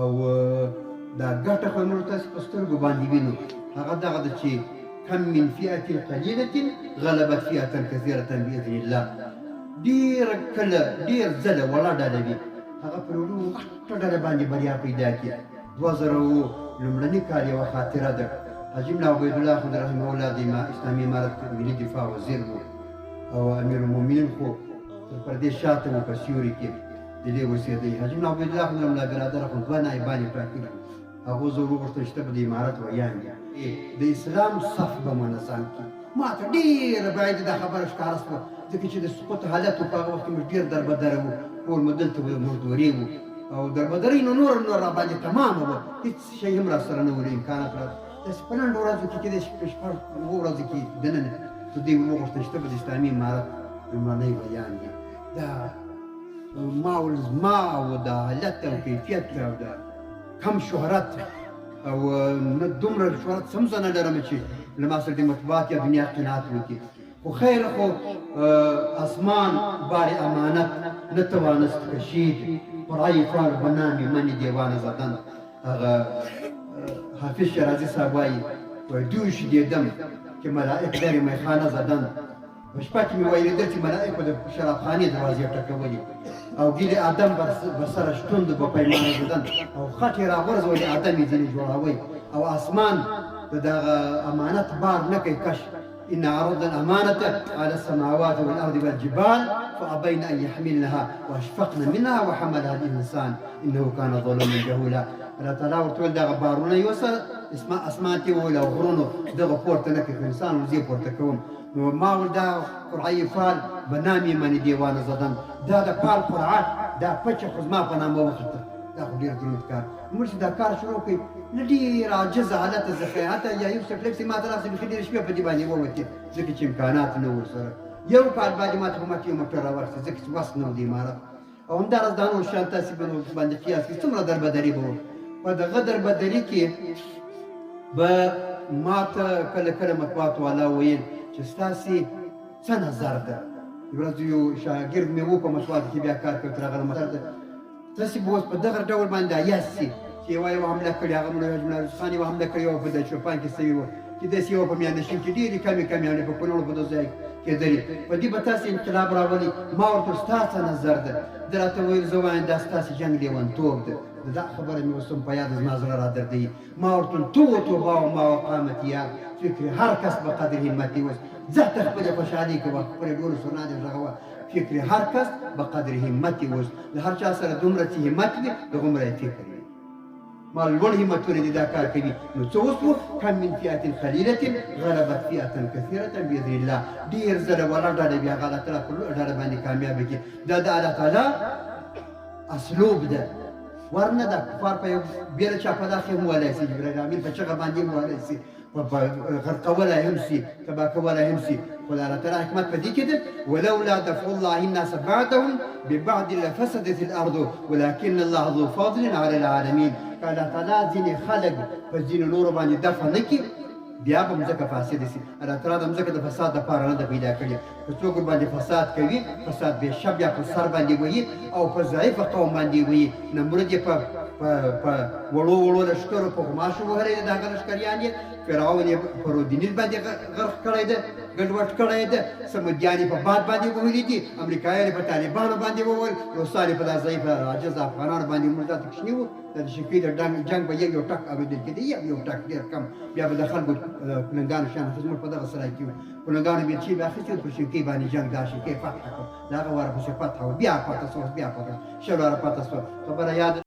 او دا ګټه خو موږ تاسو په سترګو باندې وینو هغه دغه ده چې کم من فئة قلیلة غلبت فئة کثیرة بإذن الله ډېر کله ډېر ځله وړه ډله وي هغه پر یوه غټه ډله باندې بریا پیدا کړي 2000 لومړني کال یوه خاطره ده حاجي ملا عبیدالله خود رحمه الله د اسلامي امارت ملي دفاع وزیر و او امیر المؤمنین خو تر پردې شاته و په سیوري کې د دې اوسېدی حاجي ملا عبیدالله خود رحمه الله برادر خو دوه نایبان یې ټاکلي وو هغو زه وغوښتل چې ته به د امارت ویان یې د اسلام صف به منظم کړي ما ته ډېره باید دا خبره ښکاره شوه ځکه چې د سقوط حالت و په هغه وخت کې موږ ډېر دربدره وو ټول مو دلته مزدورې وو او دربدرۍ نو نور راباندې تمامه وه هېڅ شی هم راسره نه ول امکانات داسې په لنډو ورځو کې کېدای شي په شپږ اووه ورځو کې دننه زه دوی وغوښتل چې ته به د اسلامي امارت لومړنی ویان یې دا زما او د حالت او کیفیت او د کم شهرت او نه دومره شهرت هم زه نه لرم چې له ما سره د مطبوعات یا دنیا قناعت وکړي خو خیر خو اسمان بار امانت نتوانست کشید پرای فال بنامی من دیوان زدن هغه حافظ شیرازی صاحب وایي دوش دیدم که ملائک در میخانه زدن په شپه کې مې ویلېدل چې ملائکو د شرابخانې دروازې ټکولې او ګیل آدم بر سره شتوند به پیمانه زدن او خټې راغورځولې آدم یې ځینې جوړوئ او اسمان د دغه امانت بار نه کوي کش إن عرضنا الأمانة على السماوات والأرض والجبال فأبين أن يحملنها وأشفقن منها وحملها الإنسان إنه كان ظلوما جهولا الله تعالى ورتول دغه بارونه یوسه اسمان کې وول او غرونو دغه پورته نه کوي انسان وزي پورته کوم نو ما ول دا قرعه فال بنامي من دیوانه زدن دا د فال قرعه دا پچه خو زما په نامه وخته دا خو ډېر دروند کار موږ چې دا کار شروع کړي نه ډېر عاجز حالت زه حتی یا یو څه فلکس ما ته راسي بیخي ډېرې شپې په دې باندې ووتې ځکه چې امکانات نه ورسره یو کال باندې ما ته په مکې یو موټر راورسېد ځکه چې وس نه و د امارت او همداراز دا نور شیان تاسې باندې قیاس کړي څومره دربدري به وو په دغه دربدري کې به ما ته کله کله مطبوعات والا ویل چې ستاسې څه نظر ده ورځ یو شاګرد مې و په مطبوعاتو کې بیا کار کوي تر هغه نظر ده تاسې به اوس په دغه ډول باندې عیاس سي چې یوه یوه حمله کړې هغه مولوي حاجي ملا خان یوه حمله کړې وه په د چوپان کې سوي وه چې داسې یوه په میانشین کې ډېرې کمې کمیانې په کونړو په دغه ځای کېدلې په دې به تاسې انقلاب راولي ما ورته ستا څه نظر ده ده راته ویل زه وایم دا ستاسې جنګ لیونتوب ده دا خبره مې اوس هم په یاد زما زړه را دردوي ما ورته توبه و ما وقامت یا فکر هر کس به قدر همتي اوس ځه ته خپلې خوشحالۍ کوه خپلې ټولو سرنا دې غږوه فکر هر کس به قدر همتي اوس د هر چا سره دومره چې همت وي دغومره یې فکر وي ما لوړ همتونه دي دا کار کوي نو څه وسو کم من فئة قلیلة غلبت فئة کثیرة بإذن الله ډېر ځله وړه ډله بیا هغه الله تعالی په لویه ډله باندې کامیابه کړي دا د الله تعالی اسلوب ده ورنه دا کفار په یو بېله چاپلاخ هم ویلی سي جبرائیل امین په چغه باندې هم ویلی سي غرقولی هم سي تباه کولی هم سي خو د الله تعالی حکمت په دې کې ده ولولا دفع الله الناس بعضهم ببعض لفسدت الارض ولكن الله ذو فضل على العالمين که الله تعالی ځینې خلک په ځینو نورو باندې دفع نه کړي بیا به مځکه فاسده سي الله تعالی د مځکه د فساد دپاره نه ده پیدا کړې که څوک ورباندې فساد کوي فساد بېشب یا په سر باندې وهي او په ضعیفه قوم باندې وهي نمرود یې په وړو وړو لښکرو په غوماشو وهلی ده د هغه لښکریان یې فرعون یې په رودنیل باندې غرق کړی ده ګډوډ کړی ده سمودیان یې په باد باندې وهلي دي امریکایان یې په طالبانو باندې ووهل روسان یې په دا ضعیفه عاجز افغانانو باندې موږ دا تکشني وو د شکۍ د جنګ به یو ټک اورېدل کېده یو ټک ډېر کم بیا به د خلکو کلنګانو شیان اخیست موږ په دغه سرای کې وو کلنګانو بیلچې به اخیستې په شکۍ باندې جنګ دا شکۍ فتح کړه د هغه واره پسې فتح وه بیا پاته سوه بیا پاته شل واره پاته سوه خبره یاد